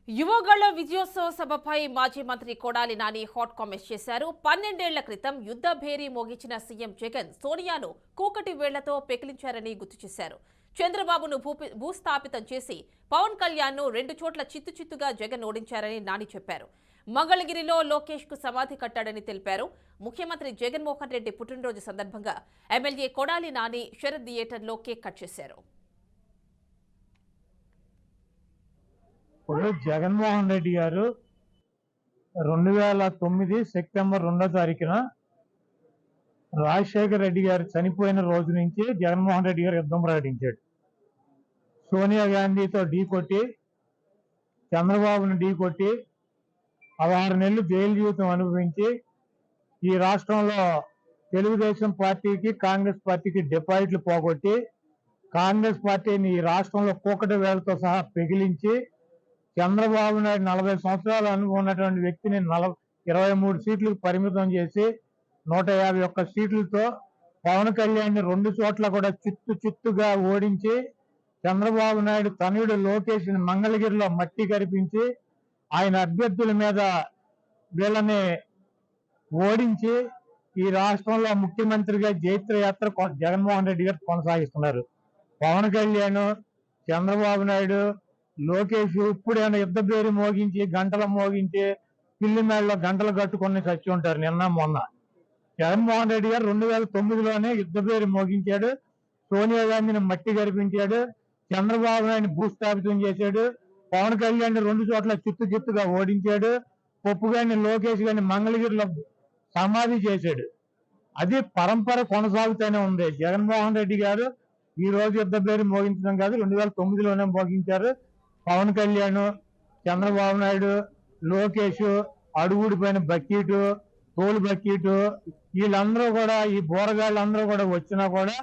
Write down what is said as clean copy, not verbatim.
యువగళ విజయోత్సవ సభపై మాజీ మంత్రి కొడాలి నాని హాట్ కామెంట్స్ చేశారు. 12 ఏళ్ల క్రితం యుద్ధ భేరీ మోగించిన సీఎం జగన్ సోనియాను కూకటి వేళ్లతో పెకిలించారని గుర్తు చేశారు. చంద్రబాబును భూస్థాపితం చేసి పవన్ కళ్యాణ్ ను 2 చోట్ల చిత్తుచిత్తుగా జగన్ ఓడించారని నాని చెప్పారు. మంగళగిరిలో లోకేష్ కు సమాధి కట్టాడని తెలిపారు. ముఖ్యమంత్రి జగన్మోహన్ రెడ్డి పుట్టినరోజు సందర్భంగా ఎమ్మెల్యే కొడాలి నాని శరత్ థియేటర్లో కేక్ కట్ చేశారు. ఇప్పుడు జగన్మోహన్ రెడ్డి గారు 2009 సెప్టెంబర్ 2వ తారీఖున రాజశేఖర రెడ్డి గారు చనిపోయిన రోజు నుంచి జగన్మోహన్ రెడ్డి గారు యుద్ధం ప్రకటించాడు. సోనియా గాంధీతో ఢీకొట్టి, చంద్రబాబును ఢీకొట్టి 16 నెలలు జైలు జీవితం అనుభవించి ఈ రాష్ట్రంలో తెలుగుదేశం పార్టీకి, కాంగ్రెస్ పార్టీకి డిపాజిట్లు పోగొట్టి, కాంగ్రెస్ పార్టీని ఈ రాష్ట్రంలో కూకటి వేలతో సహా పెగిలించి, చంద్రబాబు నాయుడు 40 సంవత్సరాలు అనుభవం ఉన్నటువంటి వ్యక్తిని 23 సీట్లకు పరిమితం చేసి 151 సీట్లతో పవన్ కళ్యాణ్ 2 చోట్ల కూడా చిత్తుగా ఓడించి, చంద్రబాబు నాయుడు తనయుడు లోకేష్ మంగళగిరిలో మట్టి కరిపించి ఆయన అభ్యర్థుల మీద వీళ్ళని ఓడించి ఈ రాష్ట్రంలో ముఖ్యమంత్రిగా జైత్రయాత్ర జగన్మోహన్ రెడ్డి గారు కొనసాగిస్తున్నారు. పవన్ కళ్యాణ్, చంద్రబాబు నాయుడు, లోకేష్ ఇప్పుడైనా యుద్ధ పేరు మోగించి, గంటలు మోగించి, పిల్లి మేడలో గంటలు కట్టుకొని చచ్చి ఉంటారు నిన్న మొన్న. జగన్మోహన్ రెడ్డి గారు 2009లోనే యుద్ధ పేరు మోగించాడు, సోనియా గాంధీని మట్టి గరిపించాడు, చంద్రబాబు నాయుడిని భూస్థాపితం చేశాడు, పవన్ కళ్యాణ్ 2 చోట్ల చిత్తుగా ఓడించాడు, పప్పు గారిని, లోకేష్ గారిని మంగళగిరిలో సమాధి చేశాడు. అది పరంపర కొనసాగుతూనే ఉంది. జగన్మోహన్ రెడ్డి గారు ఈ రోజు యుద్ధ పేరు మోగించడం కాదు, 2009లోనే మోగించారు. పవన్ కళ్యాణ్, చంద్రబాబు నాయుడు, లోకేష్, అడుగుడిపోయిన బకీటు, తోలు బకీటు, వీళ్ళందరూ కూడా, ఈ బోరగాళ్ళందరూ కూడా వచ్చినా కూడా